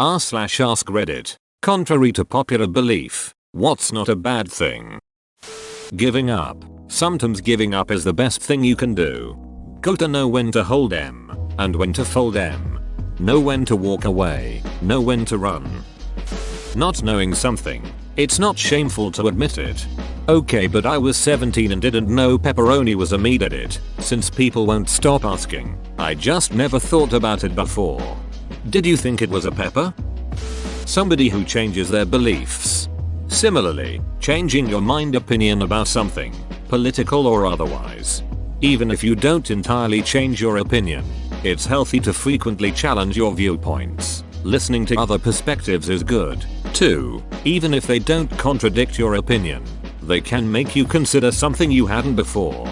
r/ask Reddit. Contrary to popular belief, what's not a bad thing? Giving up. Sometimes giving up is the best thing you can do. Got to know when to hold M and when to fold M. Know when to walk away, know when to run. Not knowing something. It's not shameful to admit it. Okay, but I was 17 and didn't know pepperoni was a meat edit. Since people won't stop asking, I just never thought about it before. Did you think it was a pepper? Somebody who changes their beliefs. Similarly, changing your mind opinion about something, political or otherwise. Even if you don't entirely change your opinion, it's healthy to frequently challenge your viewpoints. Listening to other perspectives is good, too. Even if they don't contradict your opinion, they can make you consider something you hadn't before.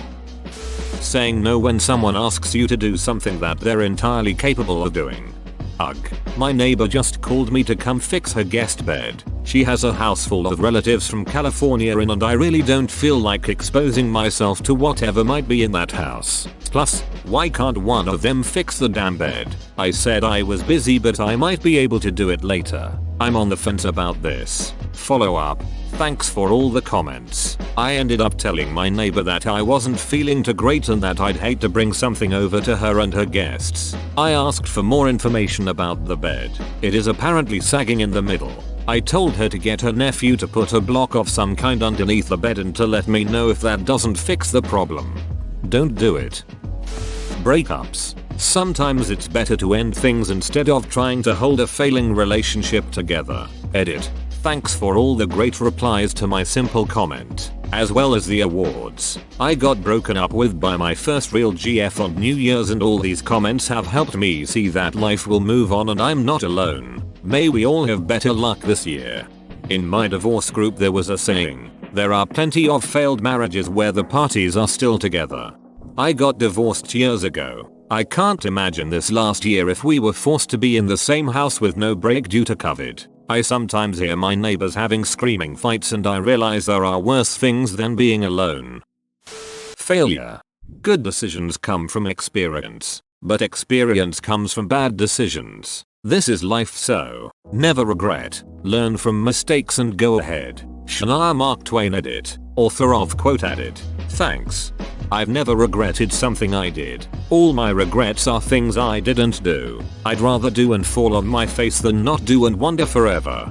Saying no when someone asks you to do something that they're entirely capable of doing. Ugh. My neighbor just called me to come fix her guest bed. She has a house full of relatives from California in and I really don't feel like exposing myself to whatever might be in that house. Plus, why can't one of them fix the damn bed? I said I was busy but I might be able to do it later. I'm on the fence about this. Follow up. Thanks for all the comments. I ended up telling my neighbor that I wasn't feeling too great and that I'd hate to bring something over to her and her guests. I asked for more information about the bed. It is apparently sagging in the middle. I told her to get her nephew to put a block of some kind underneath the bed and to let me know if that doesn't fix the problem. Don't do it. Breakups. Sometimes it's better to end things instead of trying to hold a failing relationship together. Edit. Thanks for all the great replies to my simple comment, as well as the awards. I got broken up with by my first real GF on New Year's and all these comments have helped me see that life will move on and I'm not alone. May we all have better luck this year. In my divorce group there was a saying, there are plenty of failed marriages where the parties are still together. I got divorced years ago. I can't imagine this last year if we were forced to be in the same house with no break due to COVID. I sometimes hear my neighbors having screaming fights and I realize there are worse things than being alone. Failure. Good decisions come from experience, but experience comes from bad decisions. This is life, so never regret, learn from mistakes and go ahead. Shania Mark Twain edit. Author of quote added. Thanks. I've never regretted something I did. All my regrets are things I didn't do. I'd rather do and fall on my face than not do and wonder forever.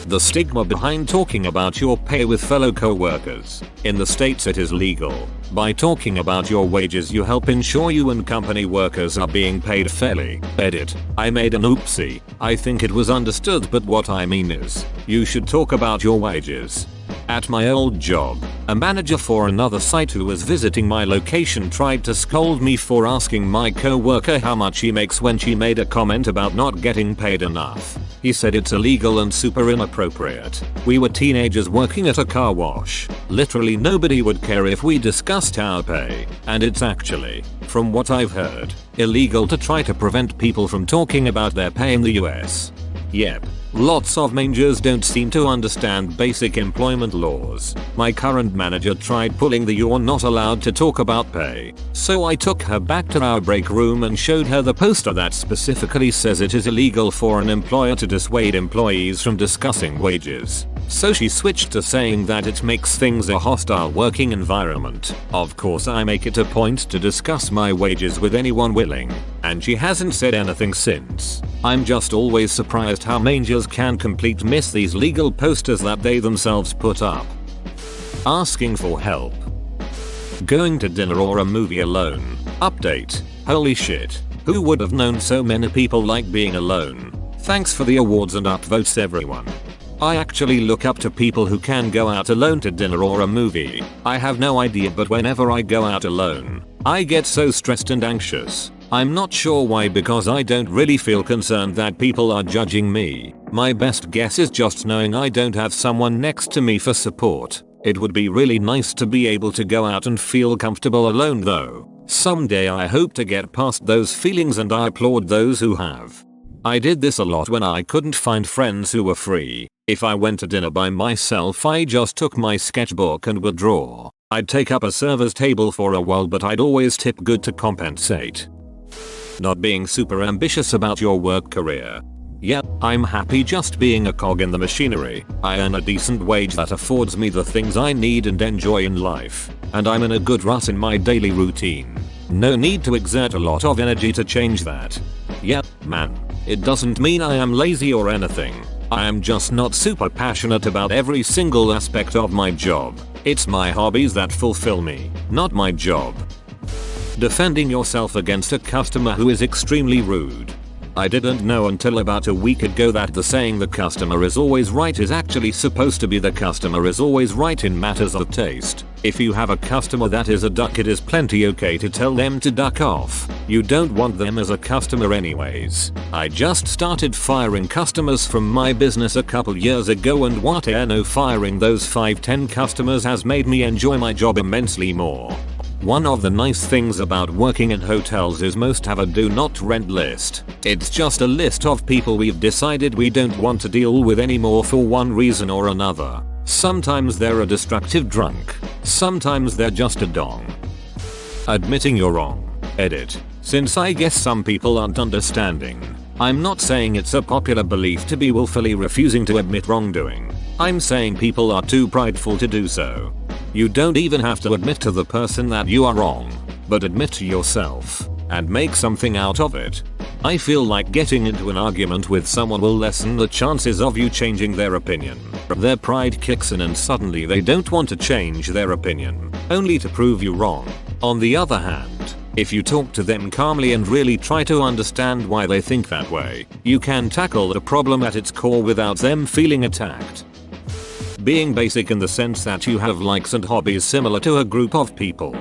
The stigma behind talking about your pay with fellow co-workers. In the States it is legal. By talking about your wages you help ensure you and company workers are being paid fairly. Edit. I made an oopsie. I think it was understood but what I mean is, you should talk about your wages. At my old job, a manager for another site who was visiting my location tried to scold me for asking my co-worker how much she makes when she made a comment about not getting paid enough. He said it's illegal and super inappropriate. We were teenagers working at a car wash. Literally nobody would care if we discussed our pay, and it's actually, from what I've heard, illegal to try to prevent people from talking about their pay in the US. Yep. Lots of managers don't seem to understand basic employment laws. My current manager tried pulling the "you're not allowed to talk about pay," so I took her back to our break room and showed her the poster that specifically says it is illegal for an employer to dissuade employees from discussing wages. So she switched to saying that it makes things a hostile working environment. Of course I make it a point to discuss my wages with anyone willing, and she hasn't said anything since. I'm just always surprised how managers can completely miss these legal posters that they themselves put up. Asking for help. Going to dinner or a movie alone. Update. Holy shit. Who would have known so many people like being alone? Thanks for the awards and upvotes everyone. I actually look up to people who can go out alone to dinner or a movie. I have no idea, but whenever I go out alone, I get so stressed and anxious. I'm not sure why, because I don't really feel concerned that people are judging me. My best guess is just knowing I don't have someone next to me for support. It would be really nice to be able to go out and feel comfortable alone though. Someday I hope to get past those feelings and I applaud those who have. I did this a lot when I couldn't find friends who were free. If I went to dinner by myself, I just took my sketchbook and would draw. I'd take up a server's table for a while, but I'd always tip good to compensate. Not being super ambitious about your work career. Yeah, I'm happy just being a cog in the machinery. I earn a decent wage that affords me the things I need and enjoy in life. And I'm in a good rut in my daily routine. No need to exert a lot of energy to change that. Yeah, man. It doesn't mean I am lazy or anything. I am just not super passionate about every single aspect of my job. It's my hobbies that fulfill me, not my job. Defending yourself against a customer who is extremely rude. I didn't know until about a week ago that the saying "the customer is always right" is actually supposed to be "the customer is always right" in matters of taste. If you have a customer that is a duck, it is plenty okay to tell them to duck off. You don't want them as a customer anyways. I just started firing customers from my business a couple years ago, and what I know, firing those 5-10 customers has made me enjoy my job immensely more. One of the nice things about working in hotels is most have a do not rent list. It's just a list of people we've decided we don't want to deal with anymore for one reason or another. Sometimes they're a destructive drunk. Sometimes they're just a dong. Admitting you're wrong. Edit. Since I guess some people aren't understanding. I'm not saying it's a popular belief to be willfully refusing to admit wrongdoing. I'm saying people are too prideful to do so. You don't even have to admit to the person that you are wrong, but admit to yourself and make something out of it. I feel like getting into an argument with someone will lessen the chances of you changing their opinion. Their pride kicks in and suddenly they don't want to change their opinion, only to prove you wrong. On the other hand, if you talk to them calmly and really try to understand why they think that way, you can tackle the problem at its core without them feeling attacked. Being basic in the sense that you have likes and hobbies similar to a group of people.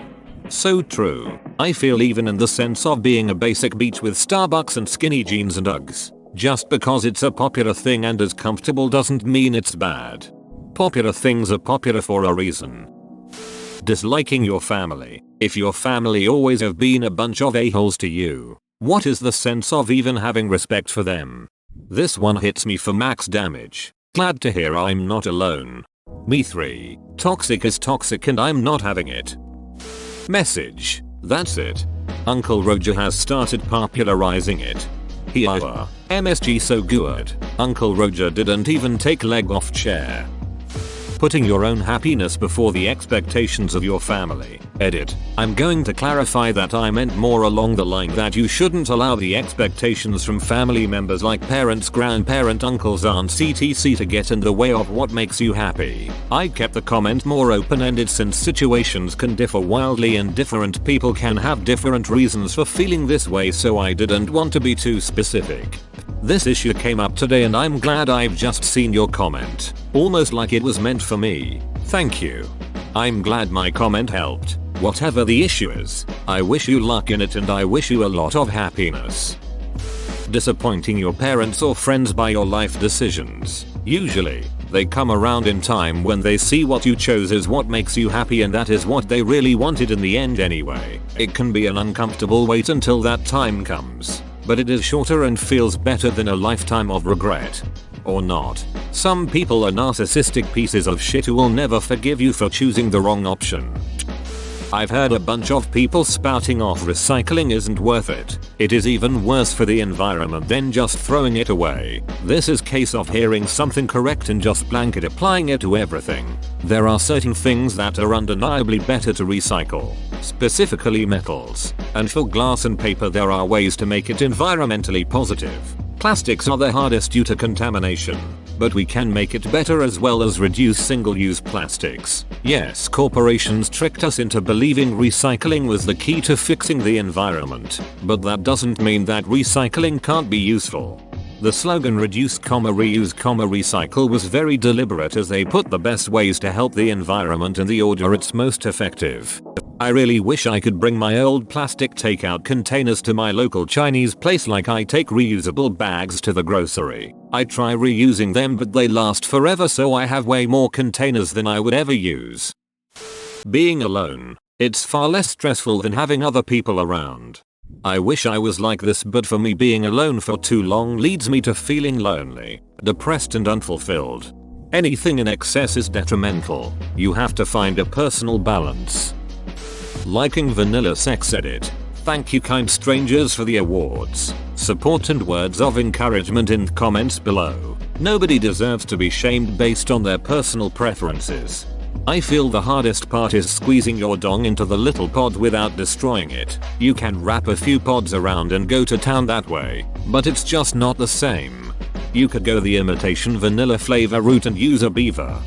So true. I feel even in the sense of being a basic beach with Starbucks and skinny jeans and Uggs. Just because it's a popular thing and is comfortable doesn't mean it's bad. Popular things are popular for a reason. Disliking your family. If your family always have been a bunch of a-holes to you, what is the sense of even having respect for them? This one hits me for max damage. Glad to hear I'm not alone. Me 3. Toxic is toxic and I'm not having it. Message. That's it. Uncle Roger has started popularizing it. Here. MSG so good. Uncle Roger didn't even take leg off chair. Putting your own happiness before the expectations of your family. Edit. I'm going to clarify that I meant more along the line that you shouldn't allow the expectations from family members like parents, grandparents, uncles, aunts, etc. to get in the way of what makes you happy. I kept the comment more open-ended since situations can differ wildly and different people can have different reasons for feeling this way, so I didn't want to be too specific. This issue came up today and I'm glad I've just seen your comment. Almost like it was meant for me. Thank you. I'm glad my comment helped. Whatever the issue is, I wish you luck in it and I wish you a lot of happiness. Disappointing your parents or friends by your life decisions. Usually, they come around in time when they see what you chose is what makes you happy and that is what they really wanted in the end anyway. It can be an uncomfortable wait until that time comes, but it is shorter and feels better than a lifetime of regret. Or not. Some people are narcissistic pieces of shit who will never forgive you for choosing the wrong option. I've heard a bunch of people spouting off recycling isn't worth it. It is even worse for the environment than just throwing it away. This is case of hearing something correct and just blanket applying it to everything. There are certain things that are undeniably better to recycle, specifically metals. And for glass and paper there are ways to make it environmentally positive. Plastics are the hardest due to contamination, but we can make it better as well as reduce single-use plastics. Yes, corporations tricked us into believing recycling was the key to fixing the environment, but that doesn't mean that recycling can't be useful. The slogan reduce, reuse, recycle was very deliberate as they put the best ways to help the environment in the order it's most effective. I really wish I could bring my old plastic takeout containers to my local Chinese place like I take reusable bags to the grocery. I try reusing them but they last forever, so I have way more containers than I would ever use. Being alone. It's far less stressful than having other people around. I wish I was like this, but for me being alone for too long leads me to feeling lonely, depressed and unfulfilled. Anything in excess is detrimental. You have to find a personal balance. Liking vanilla sex. Edit. Thank you kind strangers for the awards, support and words of encouragement in the comments below. Nobody deserves to be shamed based on their personal preferences. I feel the hardest part is squeezing your dong into the little pod without destroying it. You can wrap a few pods around and go to town that way, but it's just not the same. You could go the imitation vanilla flavor route and use a beaver.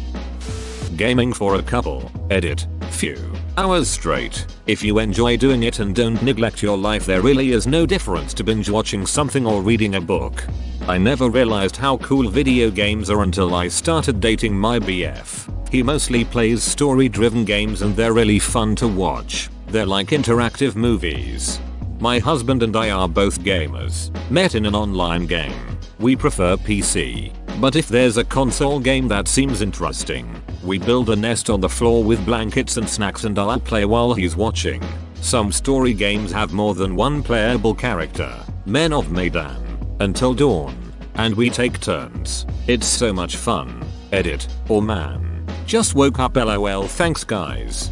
Gaming for a couple, edit, few hours straight. If you enjoy doing it and don't neglect your life, there really is no difference to binge watching something or reading a book. I never realized how cool video games are until I started dating my BF. He mostly plays story-driven games and they're really fun to watch. They're like interactive movies. My husband and I are both gamers, met in an online game. We prefer PC, but if there's a console game that seems interesting, we build a nest on the floor with blankets and snacks and I'll play while he's watching. Some story games have more than one playable character. Men of Medan, Until Dawn, and we take turns. It's so much fun. Edit, or man. Just woke up lol, thanks guys.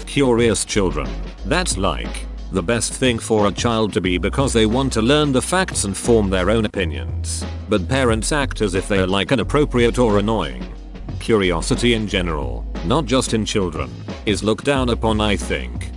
Curious children. That's like the best thing for a child to be because they want to learn the facts and form their own opinions. But parents act as if they're like inappropriate or annoying. Curiosity in general, not just in children, is looked down upon, I think.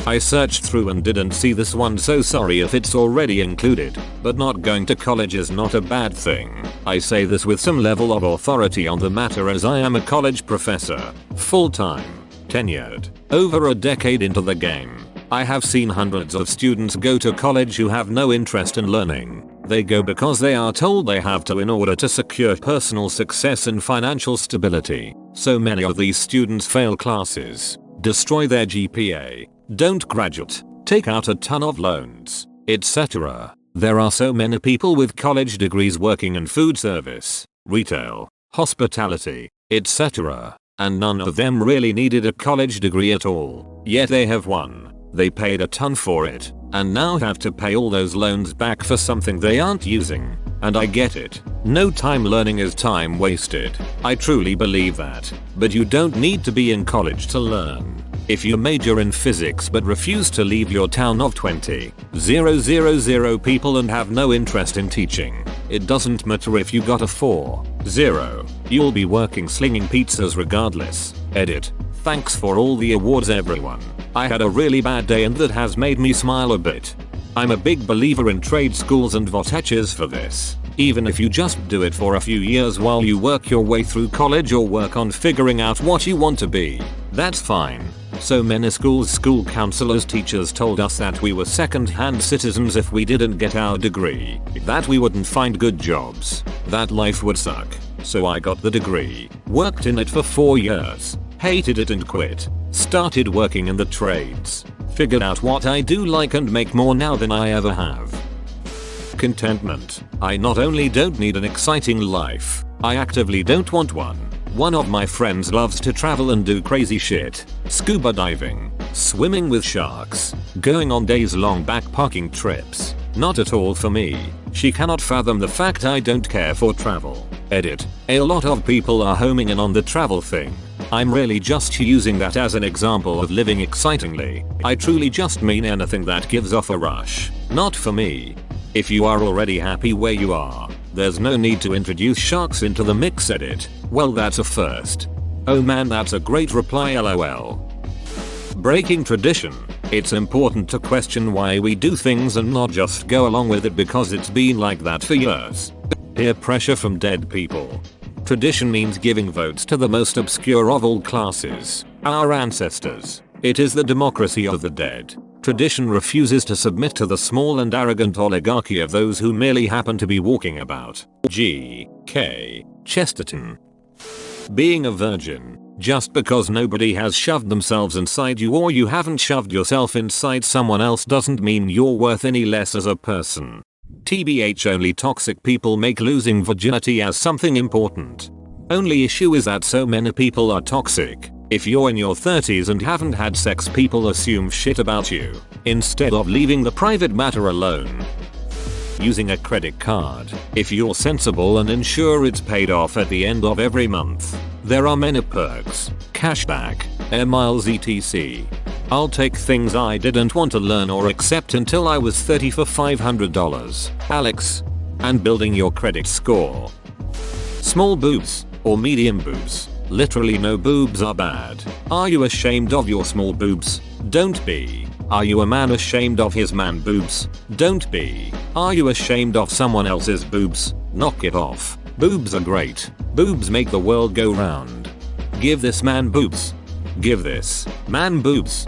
I searched through and didn't see this one, so sorry if it's already included, but not going to college is not a bad thing. I say this with some level of authority on the matter as I am a college professor, full-time, tenured, over a decade into the game. I have seen hundreds of students go to college who have no interest in learning. They go because they are told they have to in order to secure personal success and financial stability. So many of these students fail classes, destroy their GPA, don't graduate, take out a ton of loans, etc. There are so many people with college degrees working in food service, retail, hospitality, etc. And none of them really needed a college degree at all. Yet they have one. They paid a ton for it, and now have to pay all those loans back for something they aren't using. And I get it. No time learning is time wasted. I truly believe that. But you don't need to be in college to learn. If you major in physics but refuse to leave your town of 20,000 people and have no interest in teaching, it doesn't matter if you got a 4.0. You'll be working slinging pizzas regardless. Edit. Thanks for all the awards everyone. I had a really bad day and that has made me smile a bit. I'm a big believer in trade schools and votaches for this. Even if you just do it for a few years while you work your way through college or work on figuring out what you want to be, that's fine. So many schools, school counselors, teachers told us that we were second-hand citizens if we didn't get our degree, that we wouldn't find good jobs, that life would suck. So I got the degree, worked in it for 4 years, hated it and quit, started working in the trades, figured out what I do like and make more now than I ever have. Contentment. I not only don't need an exciting life, I actively don't want one. One of my friends loves to travel and do crazy shit. Scuba diving, swimming with sharks, going on days-long backpacking trips. Not at all for me. She cannot fathom the fact I don't care for travel. Edit. A lot of people are homing in on the travel thing. I'm really just using that as an example of living excitingly. I truly just mean anything that gives off a rush. Not for me. If you are already happy where you are, there's no need to introduce sharks into the mix. Edit. Well, that's a first. Oh man, that's a great reply, lol. Breaking tradition. It's important to question why we do things and not just go along with it because it's been like that for years. Peer pressure from dead people. Tradition means giving votes to the most obscure of all classes, our ancestors. It is the democracy of the dead. Tradition refuses to submit to the small and arrogant oligarchy of those who merely happen to be walking about. G.K. Chesterton. Being a virgin. Just because nobody has shoved themselves inside you or you haven't shoved yourself inside someone else doesn't mean you're worth any less as a person. TBH, only toxic people make losing virginity as something important. Only issue is that so many people are toxic. If you're in your 30s and haven't had sex, people assume shit about you, instead of leaving the private matter alone. Using a credit card. If you're sensible and ensure it's paid off at the end of every month, there are many perks, cashback, air miles etc. I'll take things I didn't want to learn or accept until I was 30 for $500. Alex. And building your credit score. Small boobs or medium boobs. Literally no boobs are bad. Are you ashamed of your small boobs? Don't be. Are you a man ashamed of his man boobs? Don't be. Are you ashamed of someone else's boobs? Knock it off. Boobs are great. Boobs make the world go round. Give this man boobs. Give this man boobs.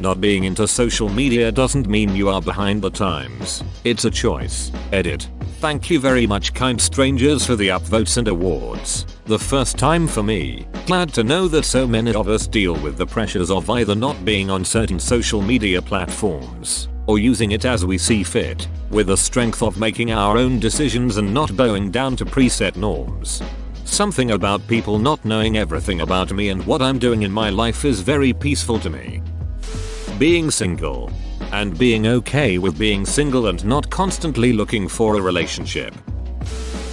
Not being into social media doesn't mean you are behind the times. It's a choice. Edit. Thank you very much, kind strangers, for the upvotes and awards. The first time for me. Glad to know that so many of us deal with the pressures of either not being on certain social media platforms or using it as we see fit, with the strength of making our own decisions and not bowing down to preset norms. Something about people not knowing everything about me and what I'm doing in my life is very peaceful to me. Being single. And being okay with being single and not constantly looking for a relationship.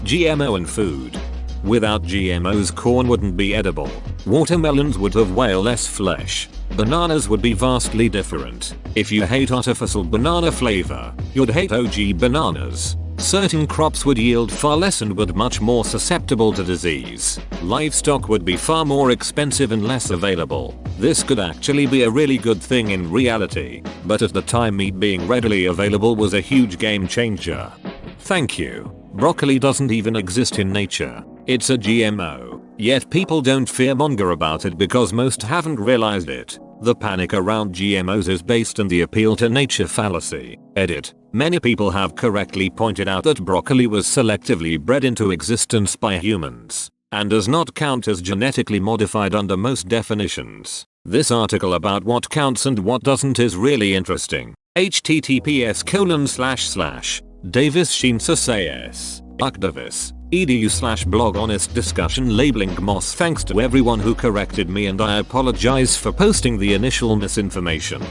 GMO and food. Without GMOs, corn wouldn't be edible. Watermelons would have way less flesh. Bananas would be vastly different. If you hate artificial banana flavor, you'd hate OG bananas. Certain crops would yield far less and would much more susceptible to disease. Livestock would be far more expensive and less available. This could actually be a really good thing in reality, but at the time meat being readily available was a huge game changer. Thank you. Broccoli doesn't even exist in nature. It's a GMO. Yet people don't fearmonger about it because most haven't realized it. The panic around GMOs is based on the appeal to nature fallacy. Edit. Many people have correctly pointed out that broccoli was selectively bred into existence by humans and does not count as genetically modified under most definitions. This article about what counts and what doesn't is really interesting. https://davis-edu/blog honest discussion labeling Moss. Thanks to everyone who corrected me, and I apologize for posting the initial misinformation.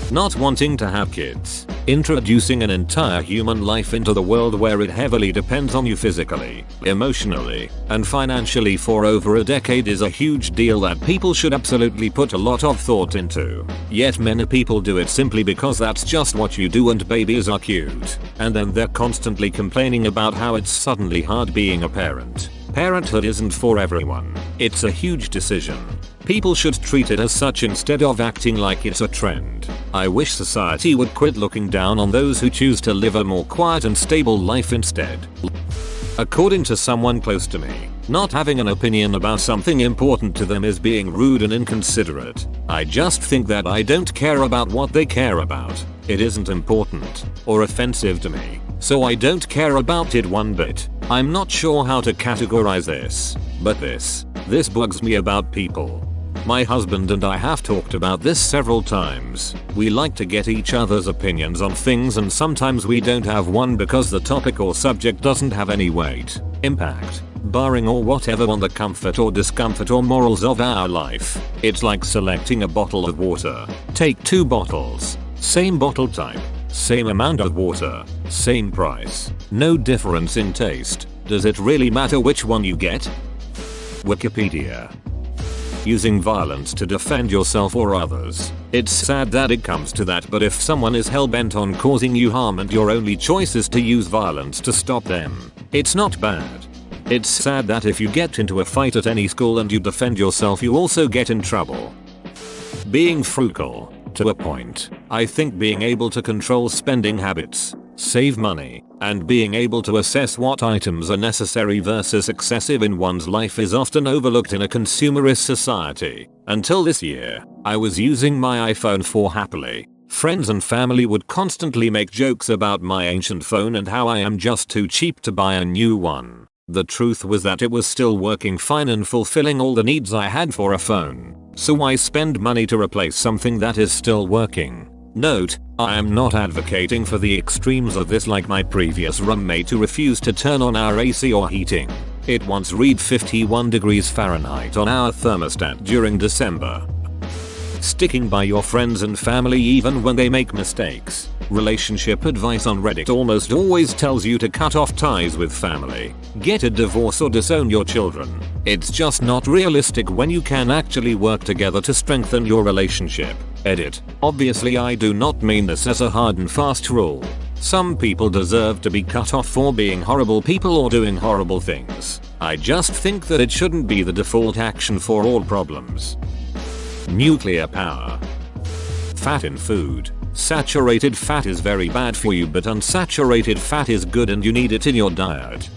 Not wanting to have kids. Introducing an entire human life into the world where it heavily depends on you physically, emotionally, and financially for over a decade is a huge deal that people should absolutely put a lot of thought into. Yet many people do it simply because that's just what you do and babies are cute. And then they're constantly complaining about how it's suddenly hard being a parent. Parenthood isn't for everyone. It's a huge decision. People should treat it as such instead of acting like it's a trend. I wish society would quit looking down on those who choose to live a more quiet and stable life instead. According to someone close to me, not having an opinion about something important to them is being rude and inconsiderate. I just think that I don't care about what they care about. It isn't important or offensive to me, so I don't care about it one bit. I'm not sure how to categorize this, but this bugs me about people. My husband and I have talked about this several times. We like to get each other's opinions on things, and sometimes we don't have one because the topic or subject doesn't have any weight, impact, bearing or whatever on the comfort or discomfort or morals of our life. It's like selecting a bottle of water. Take 2 bottles. Same bottle type. Same amount of water. Same price. No difference in taste. Does it really matter which one you get? Wikipedia. Using violence to defend yourself or others. It's sad that it comes to that, but if someone is hell-bent on causing you harm and your only choice is to use violence to stop them, it's not bad. It's sad that if you get into a fight at any school and you defend yourself, you also get in trouble. Being frugal. To a point. I think being able to control spending habits, save money, and being able to assess what items are necessary versus excessive in one's life is often overlooked in a consumerist society. Until this year, I was using my iPhone 4 happily. Friends and family would constantly make jokes about my ancient phone and how I am just too cheap to buy a new one. The truth was that it was still working fine and fulfilling all the needs I had for a phone. So why spend money to replace something that is still working? Note, I am not advocating for the extremes of this like my previous roommate who refused to turn on our AC or heating. It once read 51 degrees Fahrenheit on our thermostat during December. Sticking by your friends and family even when they make mistakes. Relationship advice on Reddit almost always tells you to cut off ties with family, get a divorce or disown your children. It's just not realistic when you can actually work together to strengthen your relationship. Edit. Obviously I do not mean this as a hard and fast rule. Some people deserve to be cut off for being horrible people or doing horrible things. I just think that it shouldn't be the default action for all problems. Nuclear power. Fat in food. Saturated fat is very bad for you, but unsaturated fat is good and you need it in your diet.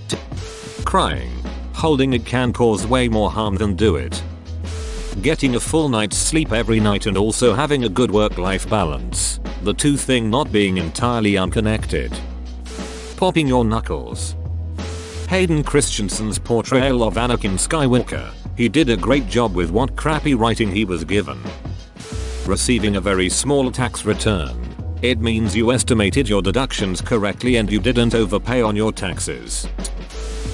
Crying. Holding it can cause way more harm than do it. Getting a full night's sleep every night and also having a good work-life balance. The two thing not being entirely unconnected. Popping your knuckles. Hayden Christensen's portrayal of Anakin Skywalker. He did a great job with what crappy writing he was given. Receiving a very small tax return. It means you estimated your deductions correctly and you didn't overpay on your taxes.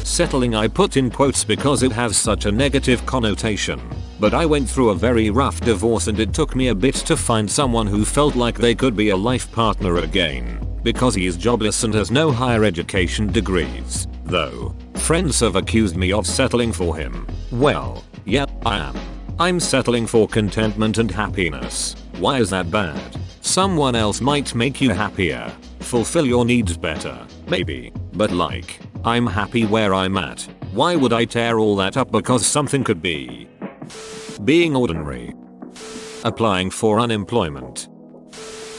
Settling, I put in quotes because it has such a negative connotation. But I went through a very rough divorce and it took me a bit to find someone who felt like they could be a life partner again. Because he is jobless and has no higher education degrees. Though, friends have accused me of settling for him. Well, yeah, I am. I'm settling for contentment and happiness. Why is that bad? Someone else might make you happier. Fulfill your needs better. Maybe. But like, I'm happy where I'm at. Why would I tear all that up because something could be? Being ordinary. Applying for unemployment.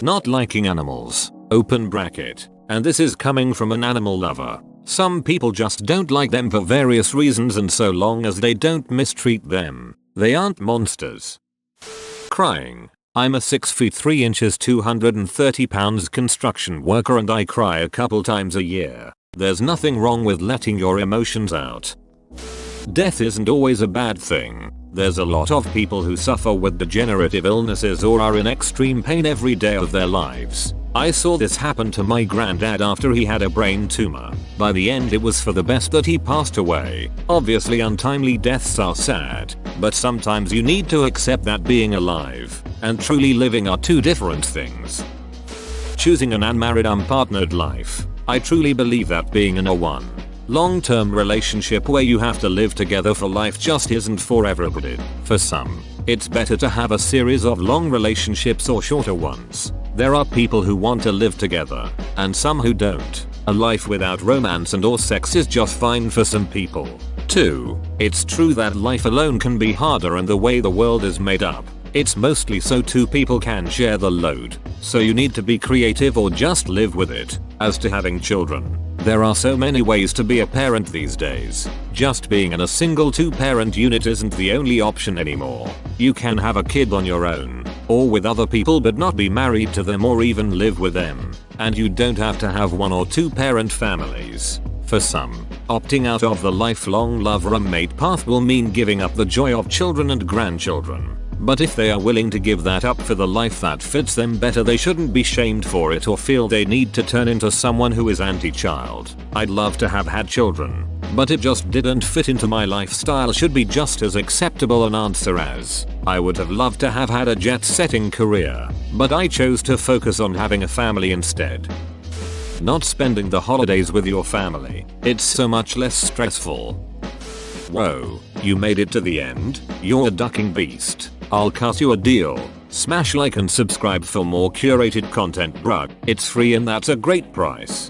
Not liking animals. Open bracket. And this is coming from an animal lover. Some people just don't like them for various reasons, and so long as they don't mistreat them, they aren't monsters. Crying. I'm a 6 feet 3 inches 230 pounds construction worker and I cry a couple times a year. There's nothing wrong with letting your emotions out. Death isn't always a bad thing. There's a lot of people who suffer with degenerative illnesses or are in extreme pain every day of their lives. I saw this happen to my granddad after he had a brain tumor. By the end it was for the best that he passed away. Obviously untimely deaths are sad, but sometimes you need to accept that being alive and truly living are two different things. Choosing an unmarried unpartnered life. I truly believe that being in a long-term relationship where you have to live together for life just isn't for everybody. For some, it's better to have a series of long relationships or shorter ones. There are people who want to live together, and some who don't. A life without romance and or sex is just fine for some people. 2. It's true that life alone can be harder, and the way the world is made up, it's mostly so two people can share the load. So you need to be creative or just live with it. As to having children, there are so many ways to be a parent these days. Just being in a single 2-parent unit isn't the only option anymore. You can have a kid on your own, or with other people, but not be married to them or even live with them. And you don't have to have 1 or 2 parent families. For some, opting out of the lifelong love roommate path will mean giving up the joy of children and grandchildren. But if they are willing to give that up for the life that fits them better, they shouldn't be shamed for it or feel they need to turn into someone who is anti-child. I'd love to have had children, but it just didn't fit into my lifestyle should be just as acceptable an answer as I would have loved to have had a jet-setting career, but I chose to focus on having a family instead. Not spending the holidays with your family. It's so much less stressful. Whoa, you made it to the end? You're a ducking beast. I'll cut you a deal. Smash like and subscribe for more curated content, bruh. It's free and that's a great price.